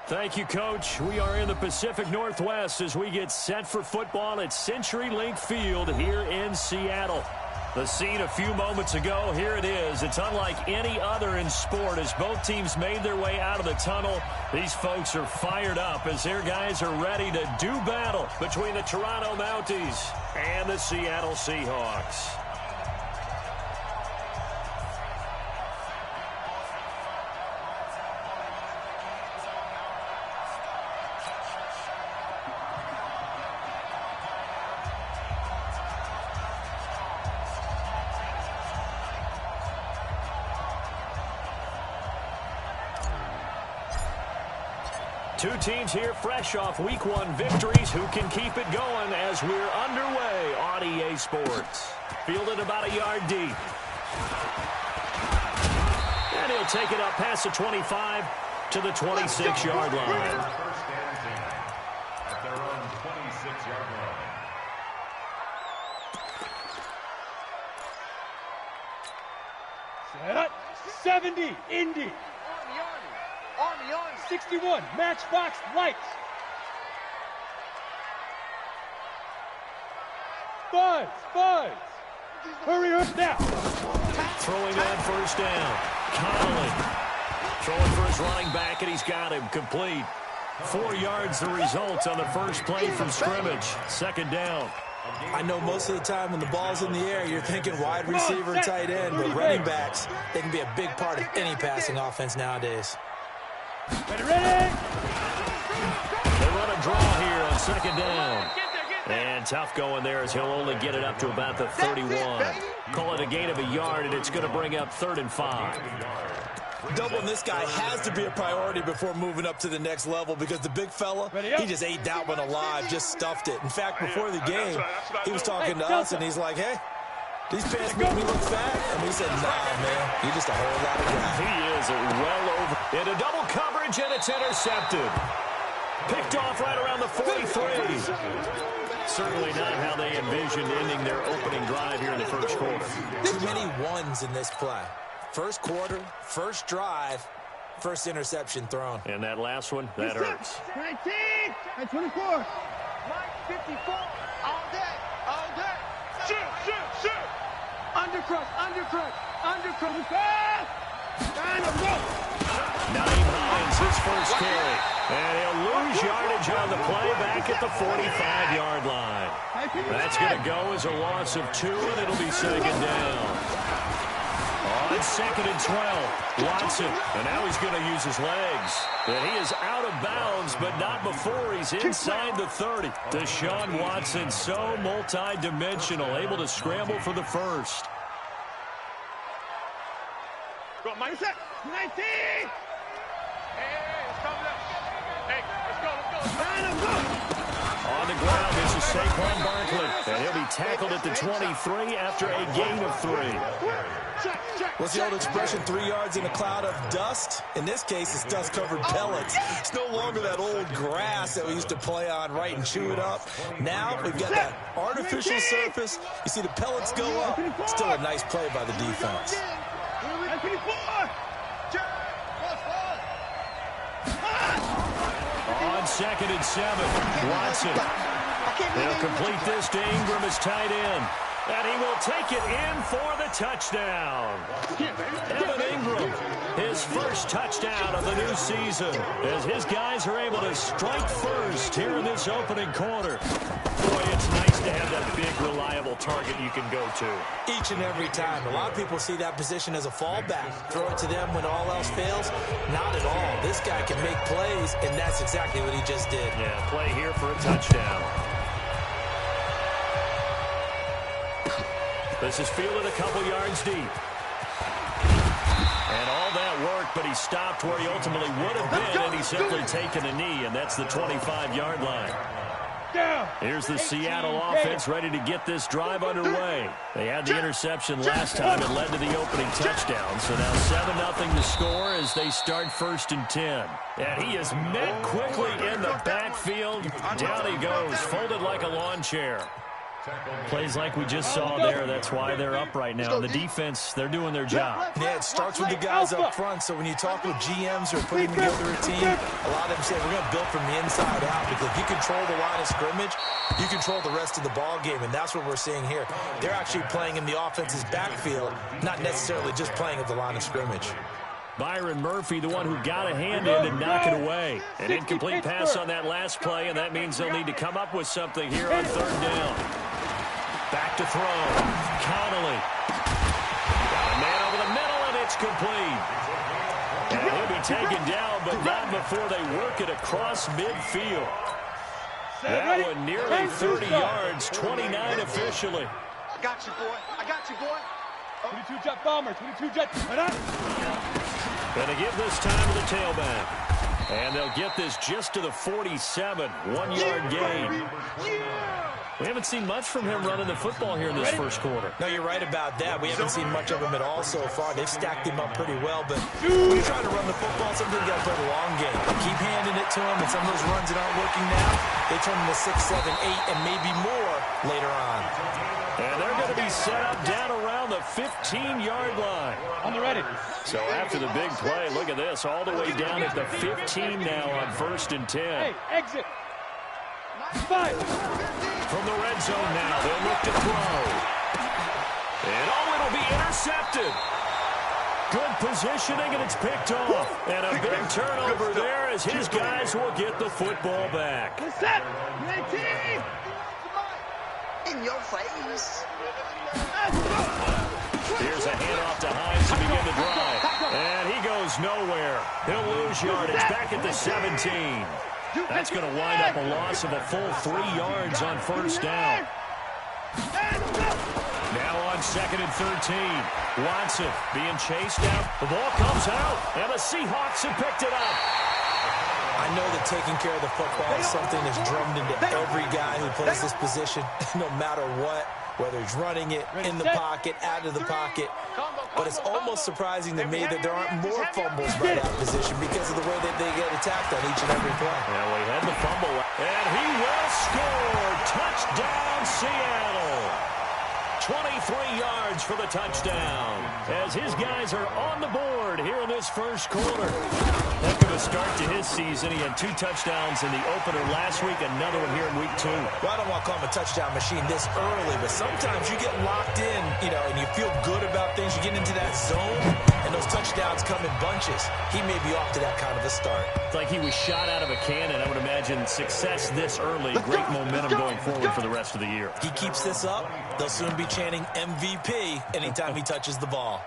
Thank you, Coach. We are in the Pacific Northwest as we get set for football at CenturyLink Field here in Seattle. The scene a few moments ago, here it is. It's unlike any other in sport as both teams made their way out of the tunnel. These folks are fired up as their guys are ready to do battle between the Toronto Mounties and the Seattle Seahawks. Two teams here fresh off Week 1 victories who can keep it going as we're underway on EA Sports. Fielded about a yard deep. And he'll take it up past the 25 to the 26-yard line. At their own 26-yard line. Set. 70, Indy. Army on 61, Matchbox Lights. Buzz. Hurry up now. Throwing on first down. Connolly throwing for his running back, and he's got him complete. 4 yards the result on the first play from scrimmage. Second down. I know most of the time when the ball's in the air, you're thinking wide receiver, tight end, but running backs, they can be a big part of any passing offense nowadays. Ready. They run a draw here on second down. And tough going there as he'll only get it up to about the 31. Call it a gain of a yard, and it's going to bring up 3rd and 5. Doubling this guy has to be a priority before moving up to the next level because the big fella, he just ate that one alive, just stuffed it. In fact, before the game, he was talking to us, and he's like, hey, these pants make me look fat. And we said, nah, man, you're just a whole lot of guy. He is well over. Into double coverage, and it's intercepted. Picked off right around the 43. Certainly not how they envisioned ending their opening drive here in the first quarter. Too many ones in this play. First quarter, first drive, first interception thrown. And that last one, that hurts. 19 and 24. Mike 54. All day. Shoot. Undercut. Naeem Hines, his first carry. And he'll lose yardage on the play back at the 45-yard line. That's going to go as a loss of 2, and it'll be second down. On 2nd and 12, Watson. And now he's going to use his legs. And he is out of bounds, but not before he's inside the 30. Deshaun Watson, so multi-dimensional, able to scramble for the first. Go, Mike. 19. Hey, let's go. Hey, let's go. On the ground, this is Saquon Barkley. And he'll be tackled at the 23 after a gain of 3. What's the old expression, 3 yards in a cloud of dust? In this case, it's dust-covered pellets. It's no longer that old grass that we used to play on, right, and chew it up. Now we've got that artificial surface. You see the pellets go up. Still a nice play by the defense. On 2nd and 7, Watson. They'll complete this to Ingram as tight end. And he will take it in for the touchdown. Evan Ingram, his first touchdown of the new season, as his guys are able to strike first here in this opening quarter. Boy, it's nice to have that big, reliable target you can go to. Each and every time. A lot of people see that position as a fallback. Throw it to them when all else fails. Not at all. This guy can make plays, and that's exactly what he just did. Yeah, play here for a touchdown. This is fielded a couple yards deep. And all that work, but he stopped where he ultimately would have been, and he's simply taken a knee, and that's the 25-yard line. Here's the Seattle offense ready to get this drive underway. They had the interception last time and led to the opening touchdown. So now 7-0 to score as they start 1st and 10. And he is met quickly in the backfield. Down he goes, folded like a lawn chair. Plays like we just saw there. That's why they're up right now. The defense, they're doing their job. Yeah, it starts with the guys up front. So when you talk with GMs who are putting together a team, a lot of them say we're going to build from the inside out, because if you control the line of scrimmage, you control the rest of the ball game, and that's what we're seeing here. They're actually playing in the offense's backfield, not necessarily just playing at the line of scrimmage. Byron Murphy, the one who got a hand in to knock it away. An incomplete pass on that last play, and that means they'll need to come up with something here on third down. Back to throw. Connolly. Got a man over the middle, and it's complete. And he'll be taken down, but not before they work it across midfield. That one nearly 30 yards, 29 officially. I got you, boy. I got you, boy. 22 jet bomber, 22 jet. Going to give this time to the tailback. And they'll get this just to the 47, 1-yard gain. We haven't seen much from him running the football here in this first quarter. No, you're right about that. We haven't seen much of him at all so far. They've stacked him up pretty well, but when you try to run the football, sometimes you got to play the long game. Keep handing it to him, and some of those runs that aren't working now, they turn into 6, 7, 8, and maybe more later on. And they're going to be set up down around the 15-yard line. On the ready. So after the big play, look at this, all the way down at the 15 now on 1st and 10. Hey, exit. 5. From the red zone now, they'll look to throw. And it'll be intercepted. Good positioning, and it's picked off. And a big turnover there as his guys will get the football back. Set. 19. In your face. Here's a handoff to Hines to begin the drive. And he goes nowhere. He'll lose yardage back at the 17. That's going to wind up a loss of a full 3 yards on first down. Now on 2nd and 13. Watson being chased down. The ball comes out, and the Seahawks have picked it up. I know that taking care of the football is something that's drummed into every guy who plays this position, no matter what, whether he's running it, in the pocket, out of the pocket. But it's almost surprising to me that there aren't more fumbles by that position because of the way that they get attacked on each and every play. Yeah, well, he had the fumble, and he will score. Touchdown, Seattle. 23 yards for the touchdown as his guys are on the board here in this first quarter. Heck of a start to his season. He had 2 touchdowns in the opener last week, another one here in week 2. Well, I don't want to call him a touchdown machine this early, but sometimes you get locked in, and you feel good about things. You get into that zone, and those touchdowns come in bunches. He may be off to that kind of a start. It's like he was shot out of a cannon. I would imagine success this early, great momentum going forward for the rest of the year. He keeps this up, they'll soon be chanting MVP anytime he touches the ball.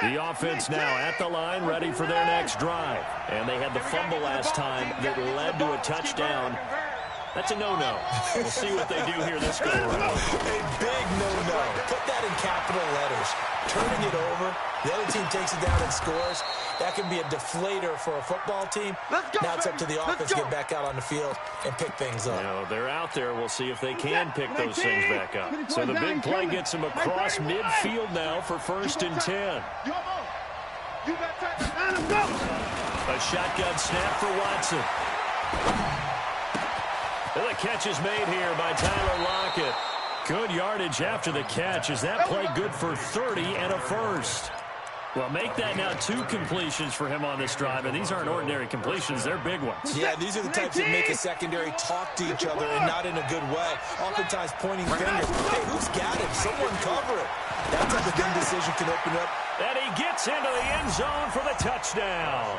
The offense now at the line, ready for their next drive. And they had the fumble last time that led to a touchdown. That's a no-no. We'll see what they do here this go-around. A big no-no. Put that in capital letters. Turning it over, the other team takes it down and scores. That can be a deflator for a football team. Now it's up to the offense to get back out on the field and pick things up. They're out there. We'll see if they can pick those things back up. So the big play gets them across midfield now for 1st and 10. A shotgun snap for Watson. And the catch is made here by Tyler Lockett. Good yardage after the catch. Is that play good for 30 and a first? Well, make that now 2 completions for him on this drive, and these aren't ordinary completions. They're big ones. Yeah, these are the types that make a secondary talk to each other and not in a good way. Oftentimes pointing fingers. Hey, who's got him? Someone cover it. That type of indecision can open up. And he gets into the end zone for the touchdown.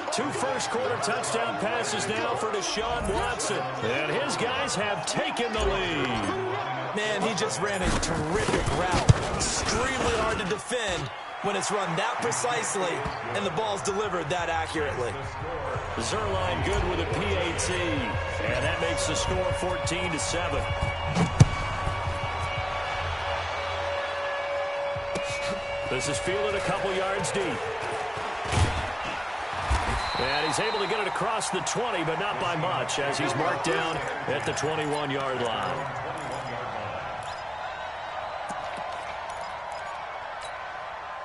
2 first-quarter touchdown passes now for Deshaun Watson. And his guys have taken the lead. Man, he just ran a terrific route. Extremely hard to defend when it's run that precisely and the ball's delivered that accurately. Zerline good with a PAT. And that makes the score 14-7. This is fielded a couple yards deep. And he's able to get it across the 20, but not by much, as he's marked down at the 21-yard line.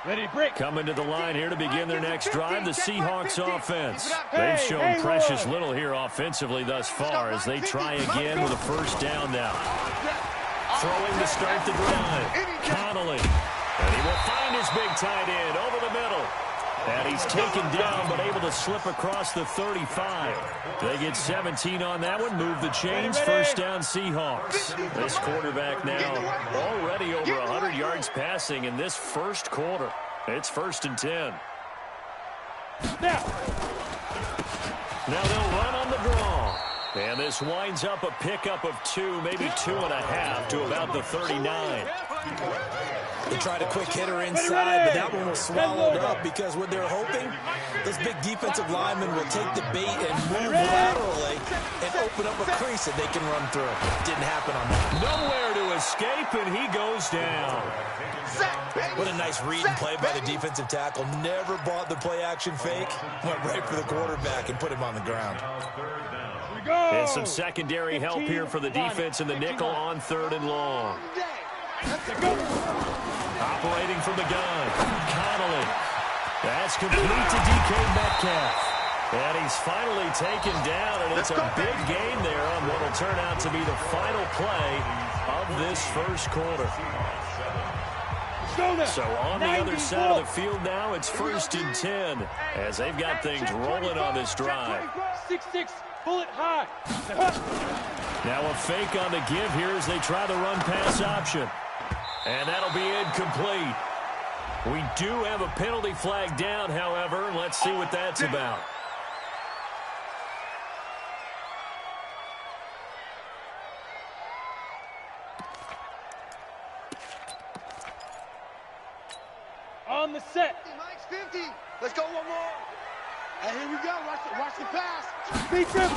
Ready, break. Coming to the line here to begin their next drive, the Seahawks offense. They've shown precious little here offensively thus far as they try again with a first down now. throwing to start the drive. Connolly. And he will find his big tight end over the middle. And he's taken down, but able to slip across the 35. They get 17 on that one. Move the chains. First down, Seahawks. This quarterback now already over 100 yards passing in this first quarter. It's 1st and 10. Now they'll run on the draw. And this winds up a pickup of 2, maybe 2.5 to about the 39. They tried a quick hitter inside, but that one was swallowed up because what they're hoping, this big defensive lineman will take the bait and move laterally and open up a crease that they can run through. Didn't happen on that. Nowhere to escape, and he goes down. What a nice read and play by the defensive tackle. Never bought the play-action fake. Went right for the quarterback and put him on the ground. And some secondary help here for the defense in the nickel on 3rd and long. Operating from the gun, Connolly. That's complete to DK Metcalf. And he's finally taken down, and it's a big gain there on what will turn out to be the final play of this first quarter. So on the other side of the field now, it's 1st and 10 as they've got things rolling on this drive. 6-6, bullet high. Now a fake on the give here as they try the run-pass option. And that'll be incomplete. We do have a penalty flag down, however. Let's see what that's about. On the set. Mike's 50. Let's go one more. And here we go. Watch the pass. Big grip.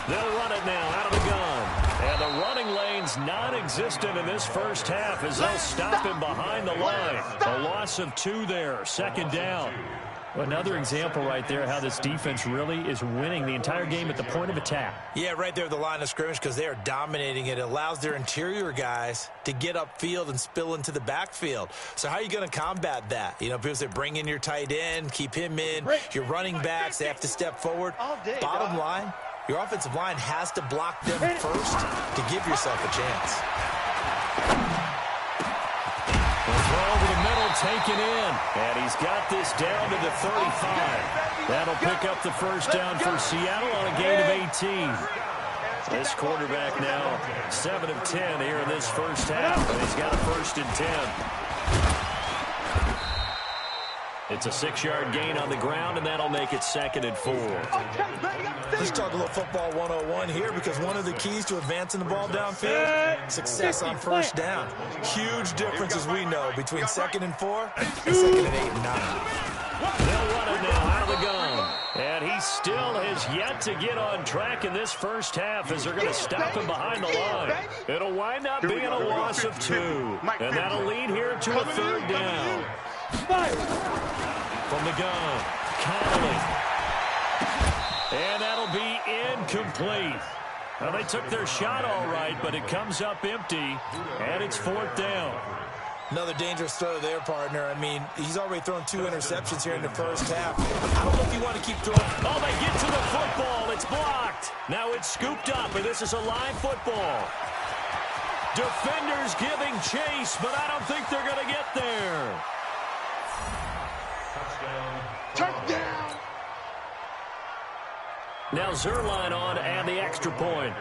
They'll run it now out of the gun. And the running lane's non-existent in this first half as they'll stop him behind the line. A loss of 2 there. 2nd down. Another example right there how this defense really is winning the entire game at the point of attack. Yeah, right there at the line of scrimmage because they are dominating it. It allows their interior guys to get upfield and spill into the backfield. So how are you going to combat that? You know, because they bring in your tight end, keep him in. Your running backs, they have to step forward. Bottom line, your offensive line has to block them first to give yourself a chance. Throw over the middle, taken in. And he's got this down to the 35. That'll pick up the first down for Seattle on a gain of 18. This quarterback now 7 of 10 here in this first half. And he's got a 1st and 10. It's a 6-yard gain on the ground, and that'll make it 2nd and 4. Let's talk a little football 101 here because one of the keys to advancing the ball downfield, success on first down. Huge difference, as we know, between 2nd and 4 and 2nd and 8 and 9. They'll run it now out of the gun. And he still has yet to get on track in this first half as they're going to stop him behind the line. It'll wind up being a loss of 2. And that'll lead here to a 3rd down. From the gun, Connolly. And that'll be incomplete. Well, they took their shot all right, but it comes up empty, and it's 4th down. Another dangerous throw there, partner. I mean, he's already thrown 2 interceptions here in the first half. I don't know if you want to keep throwing. Oh, they get to the football. It's blocked. Now it's scooped up, and this is a live football. Defenders giving chase, but I don't think they're going to get there. Touchdown. Now Zerline on and the extra point.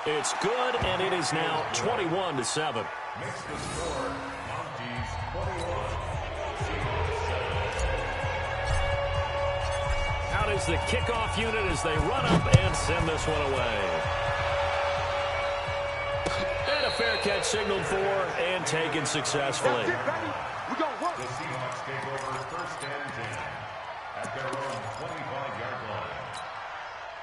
It's good, and it is now 21-7. Out is the kickoff unit as they run up and send this one away. And a fair catch signaled for and taken successfully. We go work. The Seahawks take over 1st and 10 at their own 25-yard line.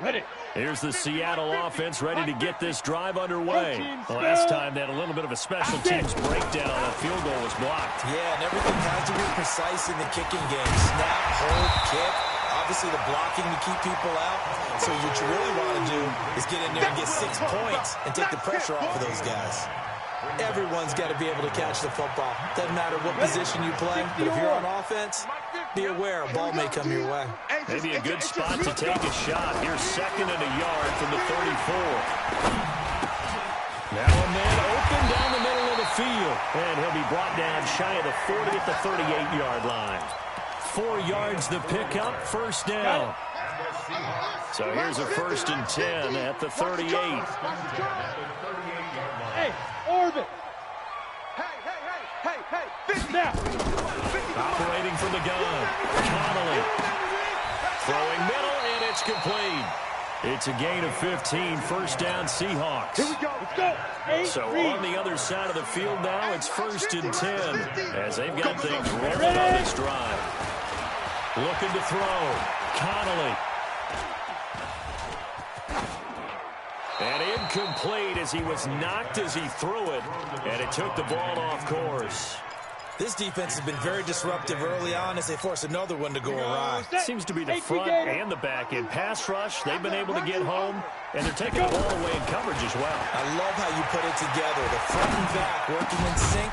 Ready. Here's the Seattle offense ready to get this drive underway. Last time they had a little bit of a special teams breakdown. That field goal was blocked. Yeah, and everything has to be precise in the kicking game. Snap, hold, kick. Obviously the blocking to keep people out. So what you really want to do is get in there and get 6 points and take the pressure off of those guys. Everyone's got to be able to catch the football. Doesn't matter what position you play, but if you're on offense, be aware a ball may come your way. Maybe a good spot to take a shot. Here's 2nd and a yard from the 34. Now a man open down the middle of the field. And he'll be brought down shy of the 40 at the 38-yard line. 4 yards the pickup, 1st down. So here's a 1st and 10 at the 38. Hey, orbit. Hey, now. Operating from the gun. Connolly. Throwing middle, and it's complete. It's a gain of 15, 1st down Seahawks. Here we go. Let's go. So on the other side of the field now, it's 1st and 10 as they've got things rolling on this drive. Looking to throw. Connolly. And incomplete as he was knocked as he threw it, and it took the ball off course. This defense has been very disruptive early on as they force another one to go awry. Seems to be the front and the back end. Pass rush, they've been able to get home, and they're taking the ball away in coverage as well. I love how you put it together. The front and back working in sync,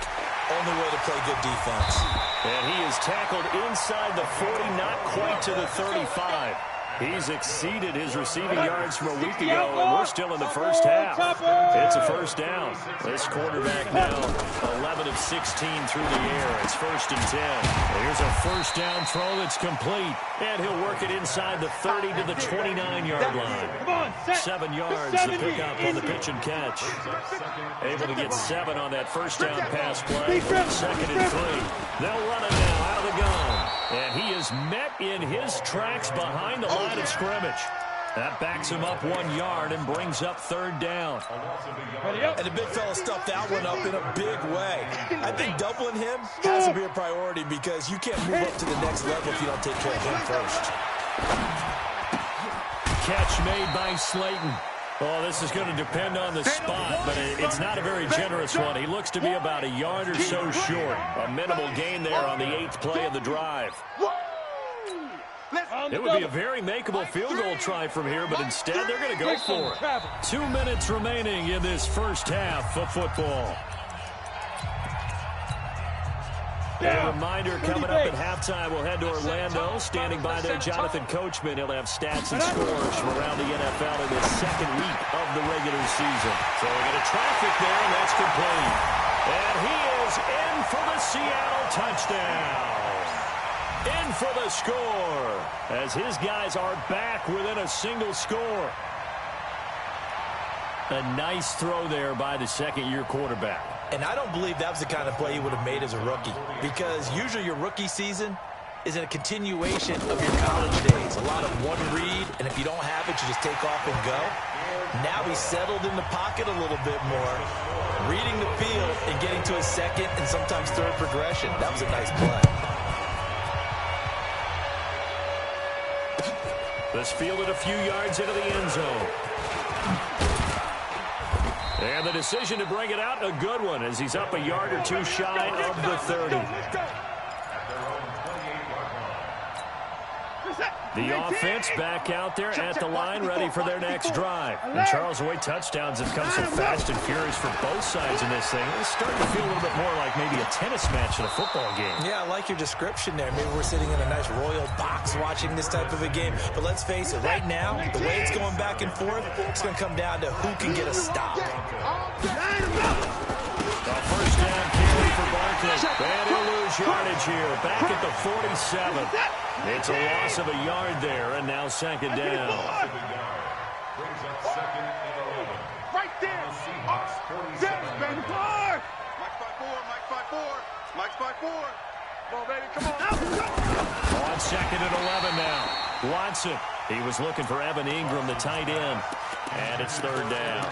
only way to play good defense. And he is tackled inside the 40, not quite to the 35. He's exceeded his receiving yards from a week ago, and we're still in the first half. It's a 1st down. This quarterback now 11 of 16 through the air. It's 1st and 10. Here's a 1st down throw that's complete, and he'll work it inside the 30 to the 29-yard line. 7 yards the pickup on the pitch and catch. Able to get 7 on that 1st down pass play. 2nd and 3. They'll run it now out of the gun. And he is met in his tracks behind the line of scrimmage. That backs him up 1 yard and brings up 3rd down. And the big fella stuffed that one up in a big way. I think doubling him has to be a priority because you can't move up to the next level if you don't take care of him first. Catch made by Slayton. Oh, this is going to depend on the spot, but it's not a very generous one. He looks to be about a yard or so short. A minimal gain there on the 8th play of the drive. It would be a very makeable field goal try from here, but instead they're going to go for it. 2 minutes remaining in this first half of football. A reminder, coming up at halftime, we'll head to Orlando. Standing by there, Jonathan Coachman. He'll have stats and scores from around the NFL in this 2nd week of the regular season. So we get a traffic there, and that's complete. And he is in for the Seattle touchdown. In for the score, as his guys are back within a single score. A nice throw there by the 2nd-year quarterback. And I don't believe that was the kind of play he would have made as a rookie, because usually your rookie season is a continuation of your college days. A lot of one read, and if you don't have it, you just take off and go. Now he's settled in the pocket a little bit more, reading the field and getting to his 2nd and sometimes 3rd progression. That was a nice play. This fielded a few yards into the end zone. And the decision to bring it out, a good one, as he's up a yard or 2 shy of the 30. The offense back out there at the line, ready for their next drive. And Charles, the way touchdowns have come so fast and furious for both sides in this thing, it's starting to feel a little bit more like maybe a tennis match in a football game. Yeah, I like your description there. Maybe we're sitting in a nice royal box watching this type of a game. But let's face it, right now, the way it's going back and forth, it's going to come down to who can get a stop. The 1st down carry for Barkley. And he'll lose yardage here. Back at the 47. It's a loss of a yard there, and now 2nd down. Brings up 2nd and 11. Right there. Seahawks 47. Baby, forward. Mike's 5-4. Mike's 5-4. Come on, baby. Come on. On 2nd and 11 now. Watson. He was looking for Evan Ingram, the tight end. And it's 3rd down.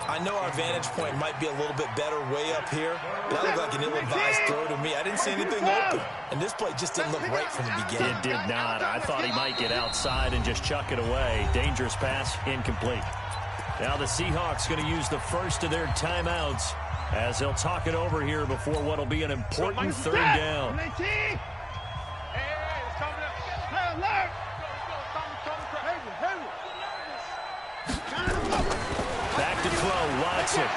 I know our vantage point might be a little bit better way up here. That looked like an ill-advised throw to me. I didn't see anything open. And this play just didn't look right from the beginning. It did not. I thought he might get outside and just chuck it away. Dangerous pass, incomplete. Now the Seahawks going to use the first of their timeouts as they'll talk it over here before what will be an important 3rd down. Hey, it's coming up. Hey, alert. Back to throw, Watson.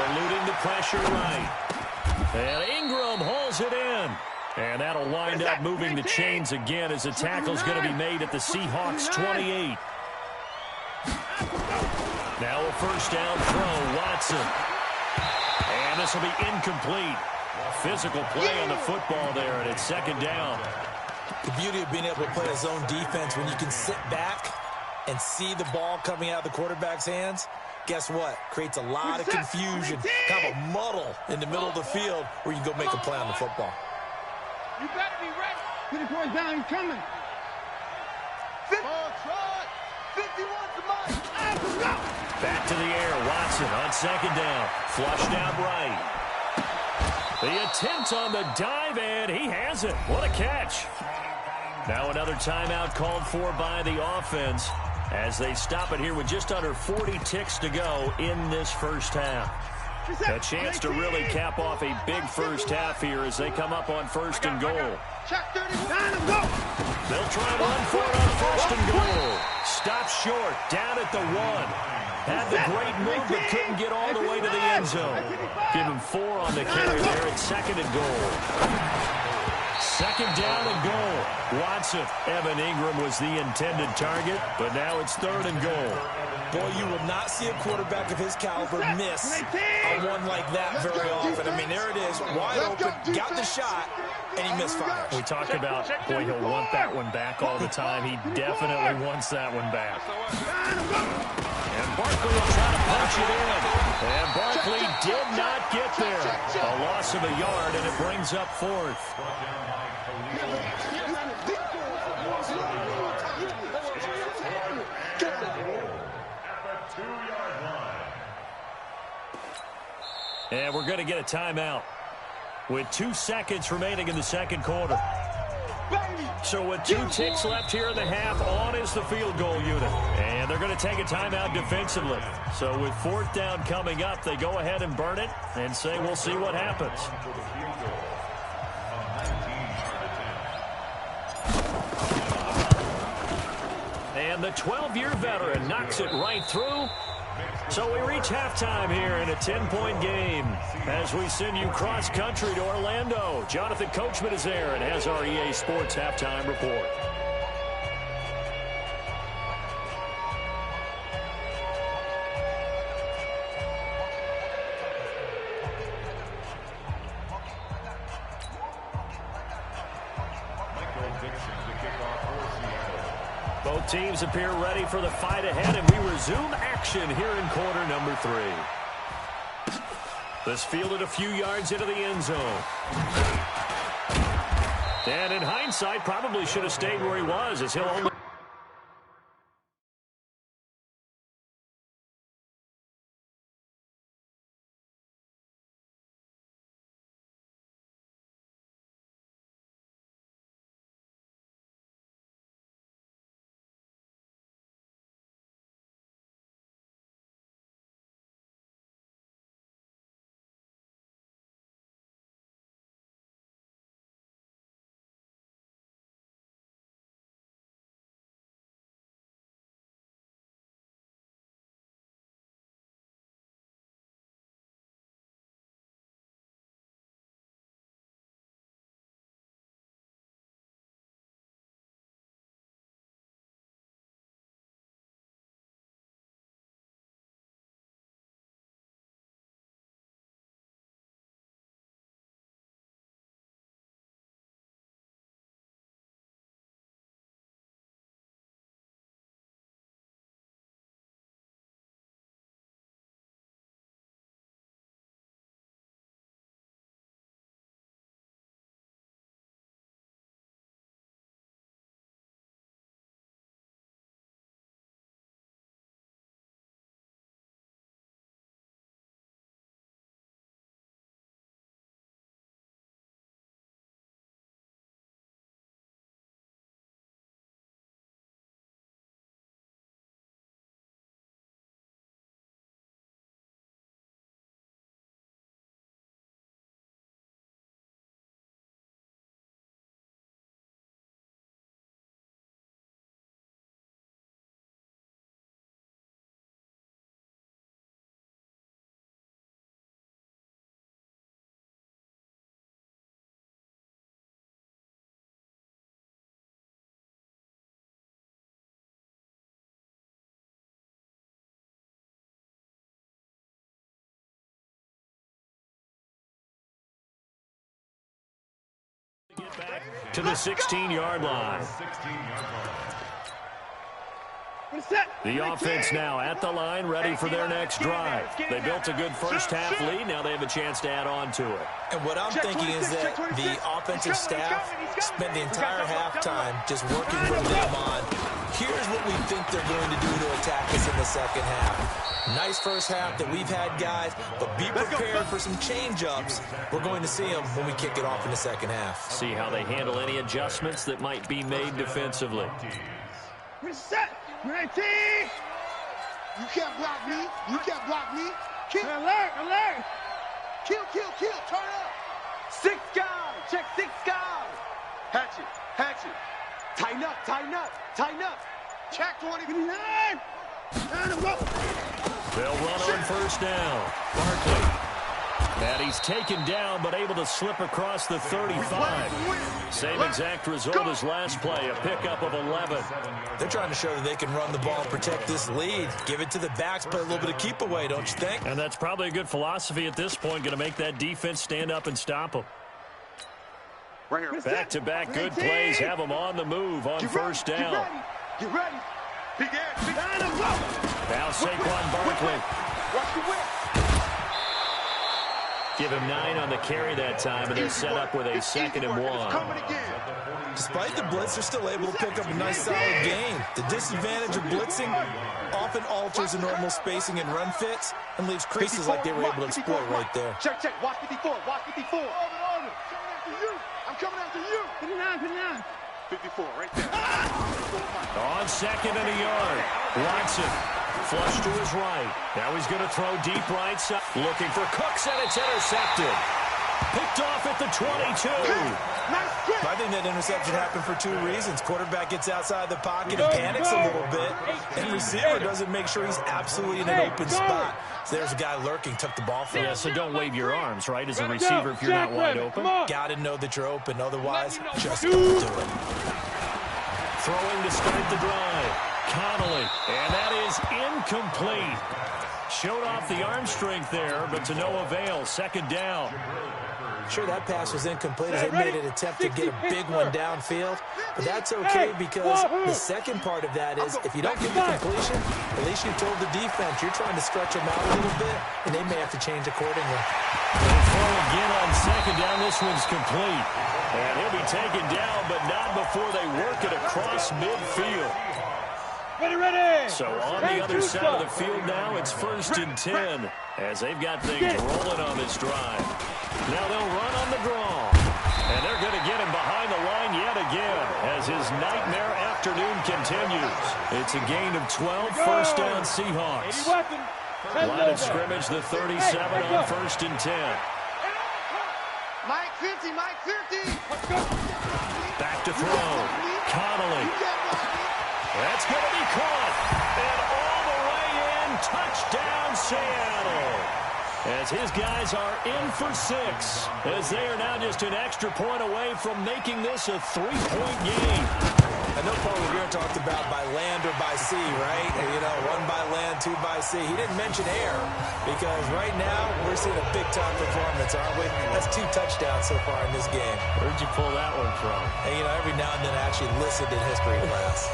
eluding the pressure right. And Ingram hauls it in. And that'll wind up moving the chains again as the tackle's going to be made at the Seahawks 28. Now a first down throw, Watson. And this will be incomplete. Physical play on the football there, and it's second down. The beauty of being able to play a zone defense when you can sit back and see the ball coming out of the quarterback's hands, guess what? Creates a lot of confusion, kind of a muddle in the middle of the field where you can go make a play on the football. You better be ready. Get the point down. He's coming. 51 to mine. Let's go. Back to the air. Watson on second down. Flushed out right. The attempt on the dive, and he has it. What a catch. Now another timeout called for by the offense as they stop it here with just under 40 ticks to go in this first half. A chance to really cap off a big first half here as they come up on first and goal. They'll try and run for it on first and goal. Stop short, down at the 1. Had the great move, but couldn't get all the way to the end zone. Give him 4 on the carry there at second and goal. Second down and goal. Watson. Evan Ingram was the intended target, but now it's third and goal. Boy, you will not see a quarterback of his caliber miss a one like that very often. I mean, there it is, wide open, got the shot, and he misfires. We talk about, boy, he'll want that one back all the time. He definitely wants that one back. And Barkley will try to punch it in. And Barkley did not get there. A loss of a yard, and it brings up fourth. And we're going to get a timeout with 2 seconds remaining in the second quarter. So with 2 ticks left here in the half, on is the field goal unit. And they're going to take a timeout defensively. So with fourth down coming up, they go ahead and burn it and say we'll see what happens. And the 12-year veteran knocks it right through. So we reach halftime here in a 10-point game as we send you cross-country to Orlando. Jonathan Coachman is there and has our EA Sports halftime report. Both teams appear ready for the fight ahead, and we resume action here in quarter number 3. This fielded a few yards into the end zone. And in hindsight, probably should have stayed where he was as he'll only to the 16-yard line. The offense now at the line, ready for their next drive. They built a good first-half lead. Now they have a chance to add on to it. And what I'm thinking is that the offensive staff spent the entire halftime just working with them on, here's what we think they're going to do to attack us in the second half. Nice first half that we've had, guys, but be prepared for some change-ups. We're going to see them when we kick it off in the second half. See how they handle any adjustments that might be made defensively. Reset. 19. You can't block me. You can't block me. Kill. Alert, alert. Kill, kill, kill. Turn up. 6 guys. Check 6 guys. Hatchet, hatchet. Tighten up, tighten up, tighten up. Check 29. They'll run on first down. Barkley. And he's taken down, but able to slip across the 35. Same exact result as last play, a pickup of 11. They're trying to show that they can run the ball and protect this lead. Give it to the backs, play a little bit of keep away, don't you think? And that's probably a good philosophy at this point, going to make that defense stand up and stop them. Right here. Back-to-back good plays have them on the move on first down. Get ready. Big ass. Now Saquon Barkley. Watch the whip. Give him 9 on the carry that time, and they're set up with a 2nd and 1. Despite the blitz, they're still able to pick up a nice, solid gain. The disadvantage of blitzing often alters the normal spacing and run fits and leaves creases like they were able to exploit right there. Check, check. Watch 54. Watch 54. Over. I'm coming after you. 59. 54, right there. On 2nd and a yard. Watson. Flush to his right. Now he's going to throw deep right side. Looking for Cooks, and it's intercepted. Picked off at the 22. I think that interception happened for 2 reasons. Quarterback gets outside the pocket and panics a little bit, and receiver doesn't make sure he's absolutely in an open spot. So there's a guy lurking, took the ball from him. Yeah, so don't wave your arms, right, as a receiver if you're not wide open. Got to know that you're open. Otherwise, just don't do it. Throwing to start the drive. Connolly, and that is incomplete. Showed off the arm strength there, but to no avail. 2nd down. Sure, that pass was incomplete as they made an attempt to get a big one downfield, but that's okay because the second part of that is if you don't get the completion, at least you told the defense you're trying to stretch them out a little bit, and they may have to change accordingly. They'll throw again on 2nd down. This one's complete. And he'll be taken down, but not before they work it across midfield. Ready. So on the other side of the field now, it's 1st and 10 as they've got things rolling on this drive. Now they'll run on the draw. And they're going to get him behind the line yet again as his nightmare afternoon continues. It's a gain of 12, 1st down Seahawks. Line of scrimmage, the 37 on 1st and 10. Mike 50, Mike 50. Back to throw. Connolly. That's going to be caught. And all the way in. Touchdown, Seattle. As his guys are in for 6. As they are now just an extra point away from making this a 3-point game. I know Paul Revere talked about by land or by sea, right? You know, 1 by land, 2 by sea. He didn't mention air because right now we're seeing a big-time performance, aren't we? That's 2 touchdowns so far in this game. Where'd you pull that one from? And, you know, every now and then I actually listened in history class.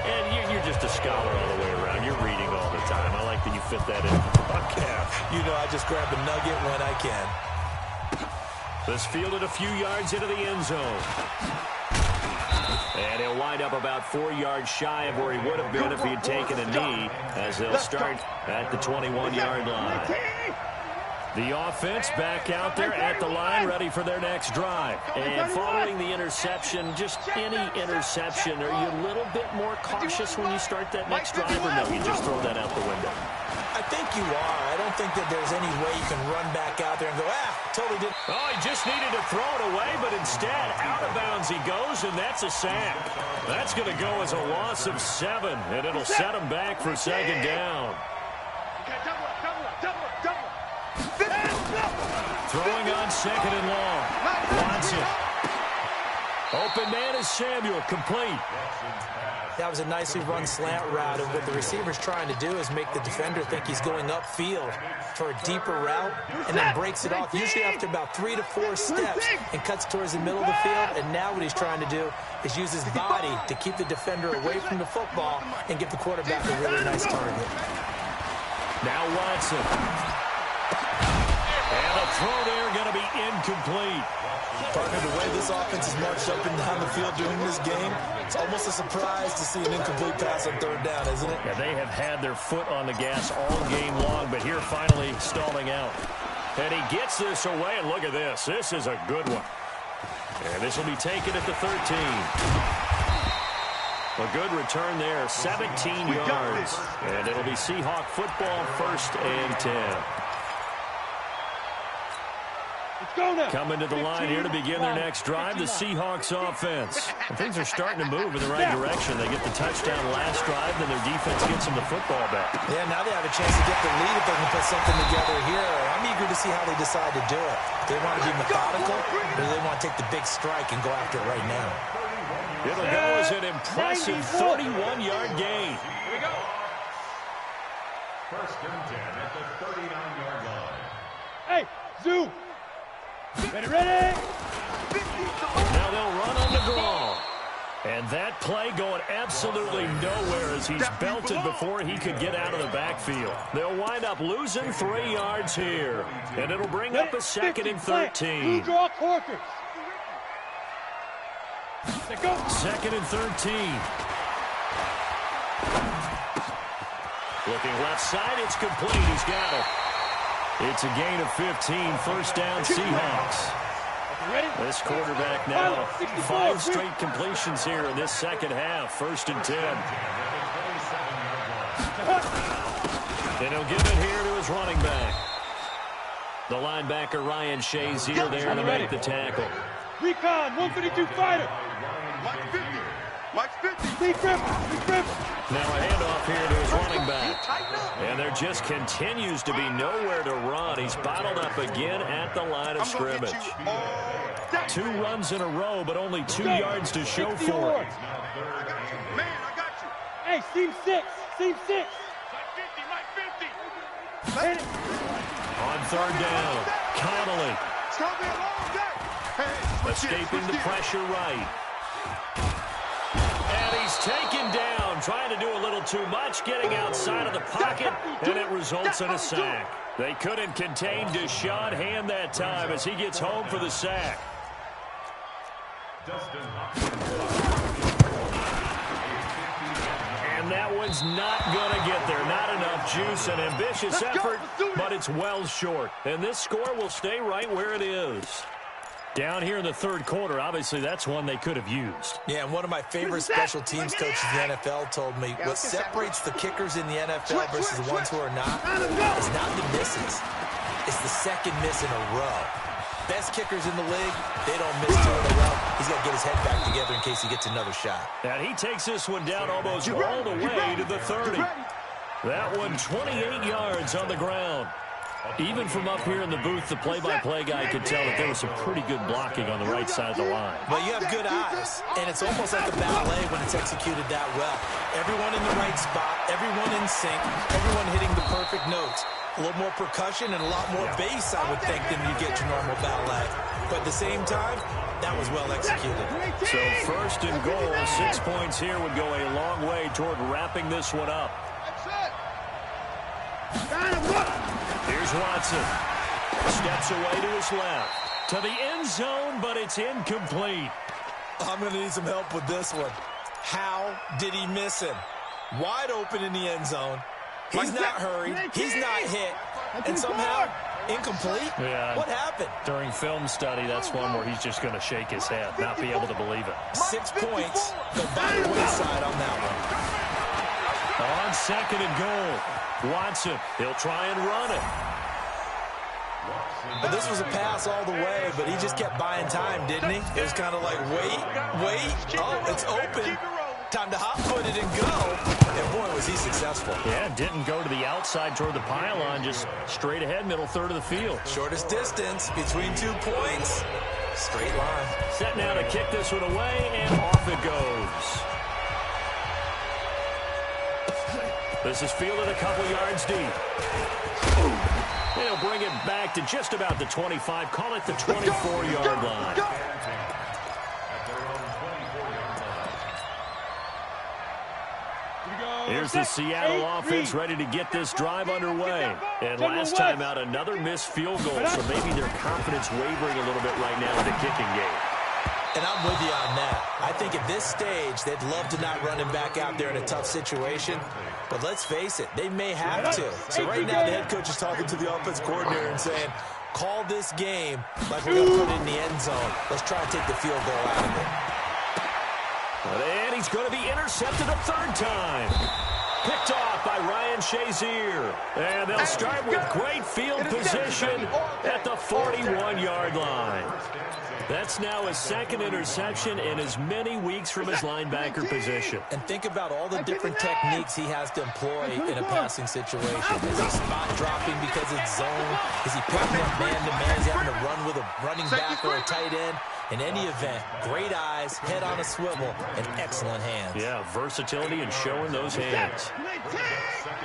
And you're just a scholar all the way around. You're reading all the time. I like that you fit that in the podcast. You know, I just grab a nugget when I can. This fielded a few yards into the end zone. And he'll wind up about 4 yards shy of where he would have been if he had taken a knee as they'll start at the 21-yard line. The offense back out there at the line, ready for their next drive. And following the interception, just any interception, are you a little bit more cautious when you start that next drive, or no, you just throw that out the window? I think you are. I don't think that there's any way you can run back out there and go, totally didn't. Oh, he just needed to throw it away, but instead, out of bounds he goes, and that's a sack. That's going to go as a loss of 7, and it'll set him back for 2nd down. Throwing on 2nd and long. Watson. Open man is Samuel, complete. That was a nicely run slant route, and what the receiver's trying to do is make the defender think he's going upfield for a deeper route, and then breaks it off, usually after about 3 to 4 steps, and cuts towards the middle of the field. And now what he's trying to do is use his body to keep the defender away from the football and give the quarterback a really nice target. Now Watson. And the throw there going to be incomplete. Partner, the way this offense has marched up and down the field during this game, it's almost a surprise to see an incomplete pass on third down, isn't it? Yeah, they have had their foot on the gas all game long, but here finally stalling out. And he gets this away, and look at this. This is a good one. And this will be taken at the 13. A good return there, 17 yards. And it'll be Seahawk football, 1st and 10. Coming to the line here to begin their next drive, the Seahawks offense. And things are starting to move in the right direction. They get the touchdown last drive, then their defense gets them the football back. Yeah, now they have a chance to get the lead if they can put something together here. I'm eager to see how they decide to do it. Do they want to be methodical, or do they want to take the big strike and go after it right now? It'll go as an impressive 31-yard gain. Here we go. 1st and 10 at the 39-yard line. Hey, Zoo. Ready? Now they'll run on the draw. And that play going absolutely nowhere as he's belted before he could get out of the backfield. They'll wind up losing 3 yards here. And it'll bring up a 2nd and 13. Draw quarters. 2nd and 13. Looking left side, it's complete. He's got it. It's a gain of 15, 1st down Seahawks. This quarterback now 5 straight completions here in this second half, 1st and 10. And he'll give it here to his running back. The linebacker Ryan Shazier there to make the tackle. Recon, 152 fighter. Mike 50. Mike 50. Lee Griffin. Now a handoff here to his running back. And there just continues to be nowhere to run. He's bottled up again at the line of scrimmage. 2 runs in a row, but only 2 yards to show for it. Man, I got you. Hey, seam 6. Mike 50, Mike 50. On 3rd down, Connolly. It's going to be a long day. Hey, Escaping the pressure right. And he's taken down, trying to do a little too much, getting outside of the pocket, and it results in a sack. They couldn't contain Deshaun Hand that time as he gets home for the sack. And that one's not going to get there. Not enough juice. An ambitious effort, but it's well short. And this score will stay right where it is. Down here in the 3rd quarter, obviously that's one they could have used. Yeah, and one of my favorite special teams coaches in the NFL told me what separates the kickers in the NFL versus the ones who are not is not the misses. It's the 2nd miss in a row. Best kickers in the league, they don't miss 2 in a row. He's got to get his head back together in case he gets another shot. And he takes this one down almost all the way to the 30. That one 28 yards on the ground. Even from up here in the booth, the play-by-play guy could tell that there was some pretty good blocking on the right side of the line. Well, you have good eyes, and it's almost like a ballet when it's executed that well. Everyone in the right spot, everyone in sync, everyone hitting the perfect notes. A little more percussion and a lot more bass, I would think, than you get your normal ballet. But at the same time, that was well executed. So 1st and goal, 6 points here would go a long way toward wrapping this one up. Here's Watson. Steps away to his left. To the end zone, but it's incomplete. I'm going to need some help with this one. How did he miss him? Wide open in the end zone. He's not hurried. He's not hit. And somehow, incomplete? Yeah. What happened? During film study, that's one where he's just going to shake his head, not be able to believe it. 6 points. Go by the wayside on that one. On 2nd and goal, Watson, he'll try and run it. But this was a pass all the way, but he just kept buying time, didn't he? It was kind of like, wait. Oh, it's open. Time to hot-foot it and go. And boy, was he successful. Yeah, didn't go to the outside toward the pylon, just straight ahead, middle third of the field. Shortest distance between 2 points. Straight line. Set now to kick this one away, and off it goes. This is fielded a couple yards deep. They'll bring it back to just about the 25. Call it the 24-yard line. Here's the Seattle offense ready to get this drive underway. And last time out, another missed field goal, so maybe their confidence wavering a little bit right now in the kicking game. And I'm with you on that. I think at this stage, they'd love to not run him back out there in a tough situation. But let's face it, they may have to. So right now, the head coach is talking to the offense coordinator and saying, call this game like we're going to put it in the end zone. Let's try and take the field goal out of it. And he's going to be intercepted a third time. Picked off by Ryan Shazier. And they'll start with great field position at the 41-yard line. That's now his second interception in as many weeks from his linebacker position. And think about all the different techniques he has to employ in a passing situation. Is he spot dropping because it's zone? Is he picking up man-to-man? Is he having to run with a running back or a tight end? In any event, great eyes, head on a swivel, and excellent hands. Yeah, versatility and showing those hands.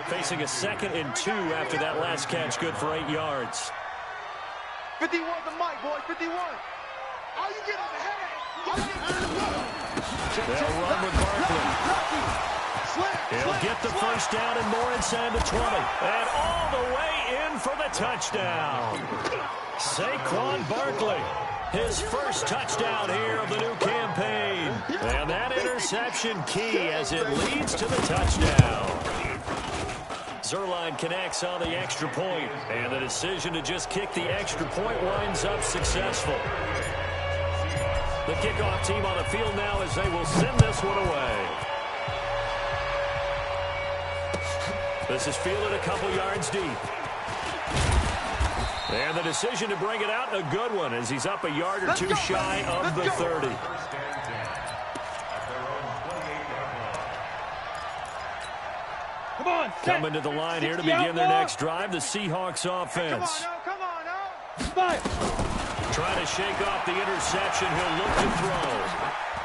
Facing a 2nd and 2 after that last catch, good for 8 yards. 51 the mic, boy, 51. All you get is a headache. They'll run with Barkley. He'll get the first down and more inside the 20. And all the way in for the touchdown. Saquon Barkley. His first touchdown here of the new campaign. And that interception key as it leads to the touchdown. Zerline connects on the extra point. And the decision to just kick the extra point winds up successful. The kickoff team on the field now as they will send this one away. This is fielded a couple yards deep. And the decision to bring it out, a good one, as he's up a yard or two shy of the 30. Come on, coming to the line here to begin their next drive, the Seahawks offense. Come on, now. Trying to shake off the interception. He'll look to throw.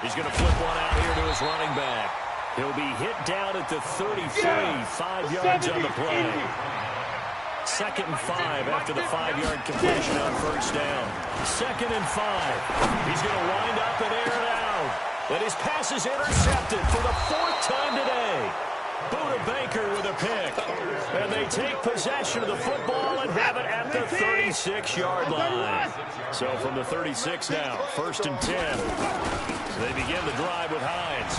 He's going to flip one out here to his running back. He'll be hit down at the 33, 5 yards on the play. 2nd and 5 after the 5-yard completion on first down. 2nd and 5. He's going to wind up and air it out. And his pass is intercepted for the 4th time today. Buda Baker with a pick. And they take possession of the football and have it at the 36-yard line. So from the 36 now, 1st and 10. They begin the drive with Hines.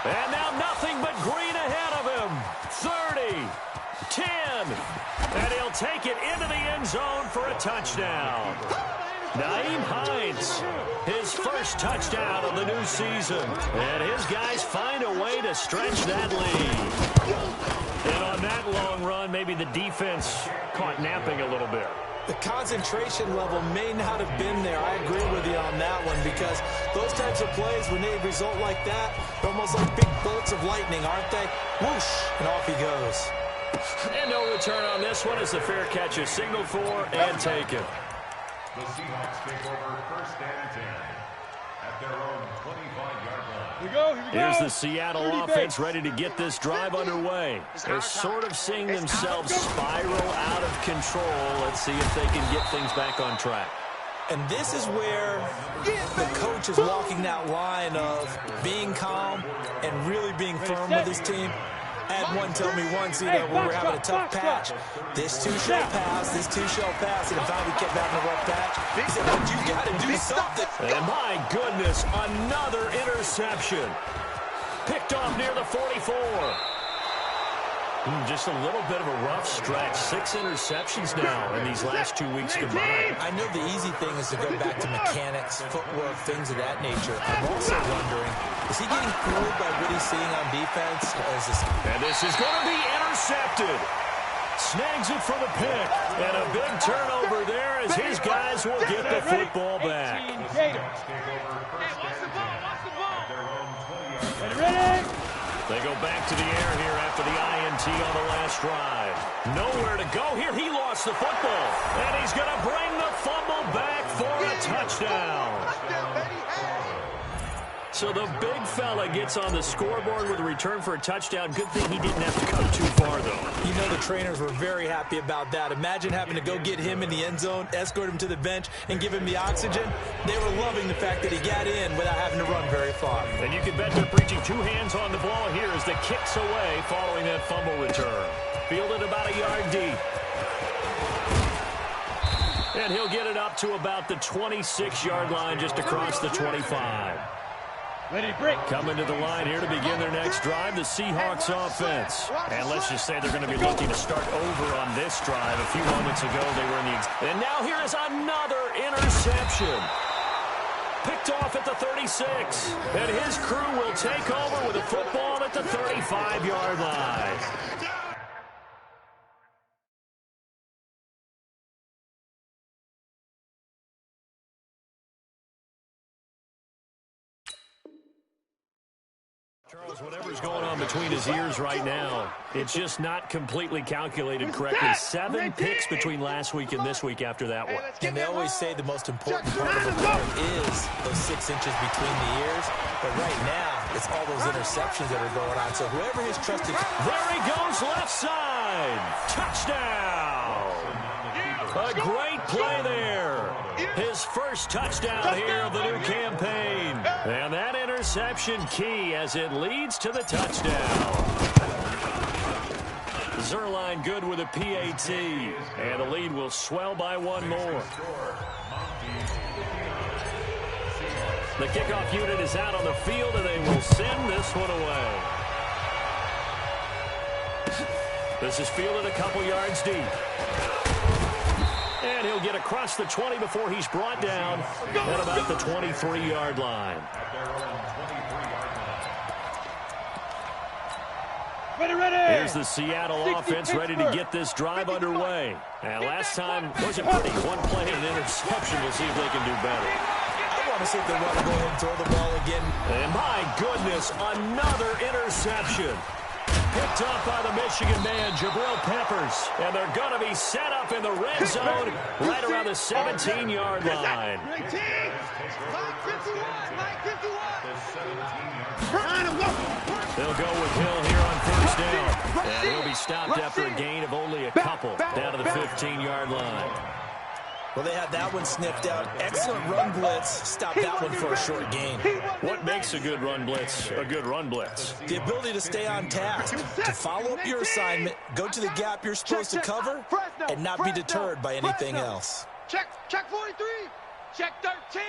And now nothing but green ahead of him. 30, 10. And he'll take it into the end zone for a touchdown. Nyheim Hines, his first touchdown of the new season. And his guys find a way to stretch that lead. And on that long run, maybe the defense caught napping a little bit. The concentration level may not have been there. I agree with you on that one, because those types of plays, when they result like that, they're almost like big bolts of lightning, aren't they? Whoosh, and off he goes. And no return on this one as the fair catch is signaled for and taken. The Seahawks take over 1st and 10 at their own 25-yard line. Here we go. Here's the Seattle offense ready to get this drive underway. They're sort of seeing themselves spiral out of control. Let's see if they can get things back on track. And this is where the coach is walking that line of being calm and really being firm with his team. I had one tell me once, when we were having a tough patch, this too shall pass, this too shall pass, and finally we kept having a rough patch. He said, but you got to do something. And my goodness, another interception. Picked off near the 44. Just a little bit of a rough stretch. 6 interceptions now in these last 2 weeks combined. I know the easy thing is to go back to mechanics, footwork, things of that nature. I'm also wondering, is he getting fooled by what he's seeing on defense? Or is this... And this is going to be intercepted. Snags it for the pick. And a big turnover there as his guys will get the football back. Ready? They go back to the air here after the INT on the last drive. Nowhere to go here. He lost the football. And he's going to bring the fumble back for a touchdown. So the big fella gets on the scoreboard with a return for a touchdown. Good thing he didn't have to come too far, though. You know the trainers were very happy about that. Imagine having to go get him in the end zone, escort him to the bench, and give him the oxygen. They were loving the fact that he got in without having to run very far. And you can bet they're preaching two hands on the ball here as the kick's away following that fumble return. Fielded about a yard deep. And he'll get it up to about the 26-yard line just across the 25. Coming to the line here to begin their next drive, the Seahawks offense. And let's just say they're going to be looking to start over on this drive. A few moments ago, they were in the... And now here is another interception. Picked off at the 36. And his crew will take over with a football at the 35-yard line. Charles, whatever's going on between his ears right now, it's just not completely calculated correctly. 7 picks between last week and this week after that one. And they always say the most important part of a play is those 6 inches between the ears. But right now, it's all those interceptions that are going on. So whoever has trusted... There he goes, left side. Touchdown. A great play there. His first touchdown here of the new campaign. And that interception key as it leads to the touchdown. Zerline good with a PAT. And the lead will swell by 1 more. The kickoff unit is out on the field, and they will send this one away. This is fielded a couple yards deep. And he'll get across the 20 before he's brought down at about the 23-yard line. Here's the Seattle offense ready to get this drive underway. And last time wasn't pretty. 1 play and an interception. We'll see if they can do better. I want to see if they want to go ahead and throw the ball again. And my goodness, another interception. Picked up by the Michigan man, Jabril Peppers. And they're going to be set up in the red zone right around the 17-yard line. They'll go with Hill here on first down. And he'll be stopped after a gain of only a couple down to the 15-yard line. Well, they had that one sniffed out. Excellent run blitz. Stop that one for a short gain. What makes a good run blitz a good run blitz? The ability to stay on task, to follow up your assignment, go to the gap you're supposed to cover, and not be deterred by anything else. Check 43. Check 13.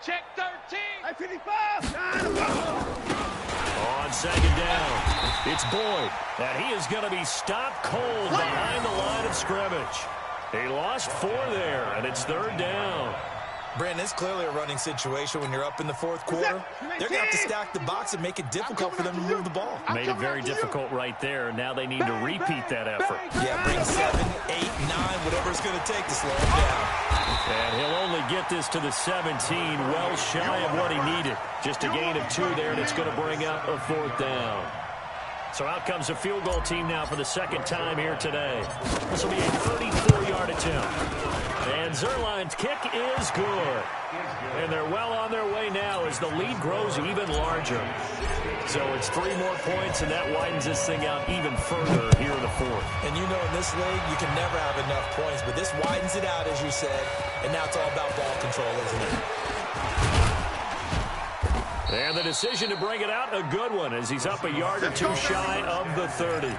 Check 13. Hey, 55. On second down, it's Boyd. And he is going to be stopped cold behind the line of scrimmage. He lost 4 there, and it's 3rd down. Brandon, it's clearly a running situation when you're up in the 4th quarter. They're going to have to stack the box and make it difficult for them to move the ball. Made it very difficult right there. Now they need to repeat that effort. Yeah, bring 7, 8, 9, whatever it's going to take to slow him down. And he'll only get this to the 17, well shy of what he needed. Just a gain of 2 there, and it's going to bring up a 4th down. So out comes the field goal team now for the 2nd time here today. This will be a 34-yard attempt. And Zerline's kick is good. And they're well on their way now as the lead grows even larger. So it's 3 more points, and that widens this thing out even further here in the 4th. And you know in this league, you can never have enough points, but this widens it out, as you said. And now it's all about ball control, isn't it? And the decision to bring it out, a good one, as he's up a yard or 2 shy of the 30.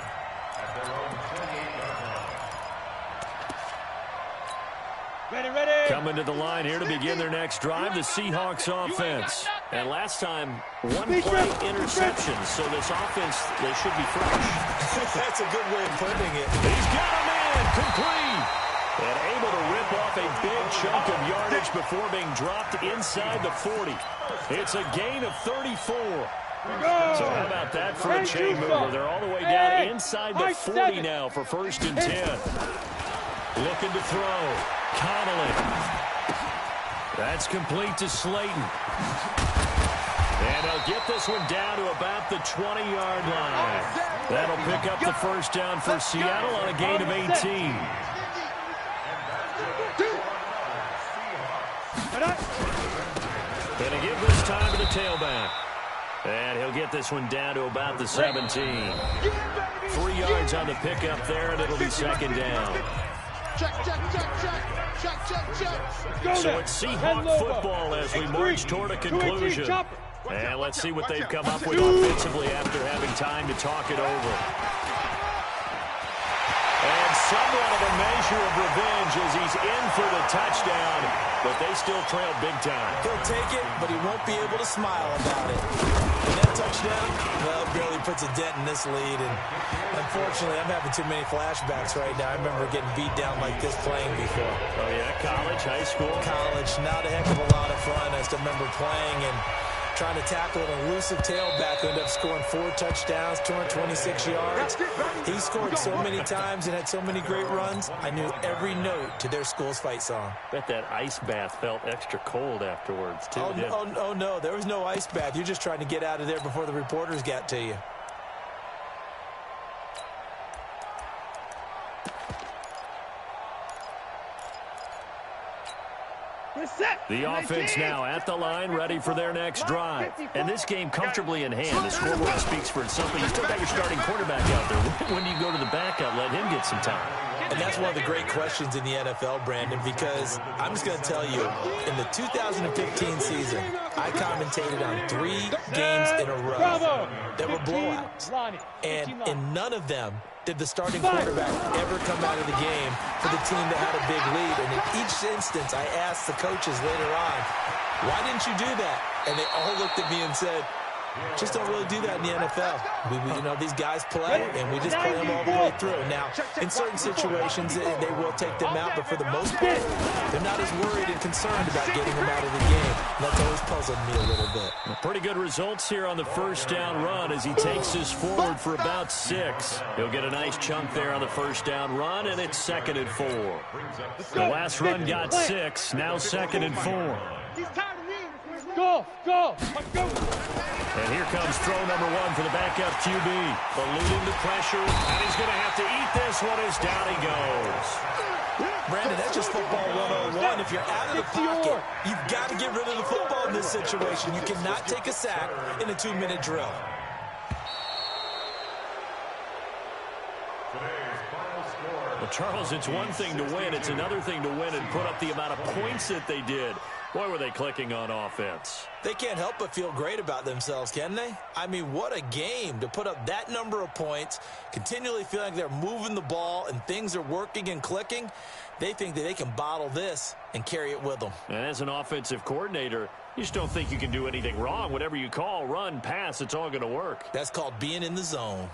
Coming to the line here to begin their next drive, the Seahawks offense. And last time, 1 play interception, so this offense, they should be fresh. That's a good way of putting it. He's got him in, complete. And able to rip off a big chunk of yardage before being dropped inside the 40. It's a gain of 34. So how about that for a chain mover? They're all the way down inside the 40 now for 1st and 10. Looking to throw. Connolly. That's complete to Slayton. And a they'll get this one down to about the 20-yard line. That'll pick up the first down for Seattle on a gain of 18. Going to give this time to the tailback. And he'll get this one down to about the 17. 3 yards on the pickup there, and it'll be second down. So it's Seahawk football as we march toward a conclusion. And let's see what they've come up with offensively after having time to talk it over. And somewhat of a measure of revenge as he's in for the touchdown, but they still trail big time. He'll take it, but he won't be able to smile about it. And that touchdown, well, barely puts a dent in this lead. And unfortunately, I'm having too many flashbacks right now. I remember getting beat down like this playing before. Oh, yeah? College, high school? College. Not a heck of a lot of fun. I just remember playing and trying to tackle an elusive tailback who ended up scoring 4 touchdowns, 226 yards. He scored so many times and had so many great runs, I knew every note to their school's fight song. Bet that ice bath felt extra cold afterwards, too. Oh, no, there was no ice bath. You're just trying to get out of there before the reporters got to you. The offense now at the line, ready for their next drive. And this game comfortably in hand. The scoreboard speaks for itself, but you still got your starting quarterback out there. When do you go to the backup, let him get some time? And that's one of the great questions in the NFL, Brandon, because I'm just going to tell you, in the 2015 season, I commentated on 3 games in a row that were blowouts. And in none of them did the starting quarterback ever come out of the game for the team that had a big lead. And in each instance, I asked the coaches later on, why didn't you do that? And they all looked at me and said, just don't really do that in the NFL. You know, these guys play, and we just play them all the way through. Now, in certain situations, they will take them out, but for the most part, they're not as worried and concerned about getting them out of the game. And that's always puzzled me a little bit. Pretty good results here on the first down run as he takes this forward for about 6. He'll get a nice chunk there on the first down run, and it's 2nd and 4. The last run got 6, now 2nd and 4. Go! And here comes throw number 1 for the backup QB. Alluding to pressure, and he's going to have to eat this one as down he goes. Brandon, that's just football 101. If you're out of the pocket, you've got to get rid of the football in this situation. You cannot take a sack in a 2-minute drill. Well, Charles, it's one thing to win. It's another thing to win and put up the amount of points that they did. Boy, were they clicking on offense. They can't help but feel great about themselves, can they? I mean, what a game to put up that number of points, continually feeling like they're moving the ball and things are working and clicking. They think that they can bottle this and carry it with them. And as an offensive coordinator, you just don't think you can do anything wrong. Whatever you call, run, pass, it's all going to work. That's called being in the zone.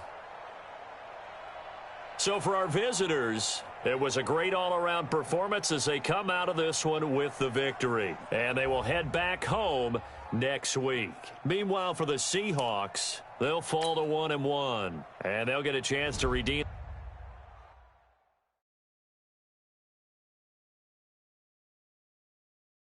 So for our visitors, it was a great all-around performance as they come out of this one with the victory. And they will head back home next week. Meanwhile, for the Seahawks, they'll fall to 1-1. And they'll get a chance to redeem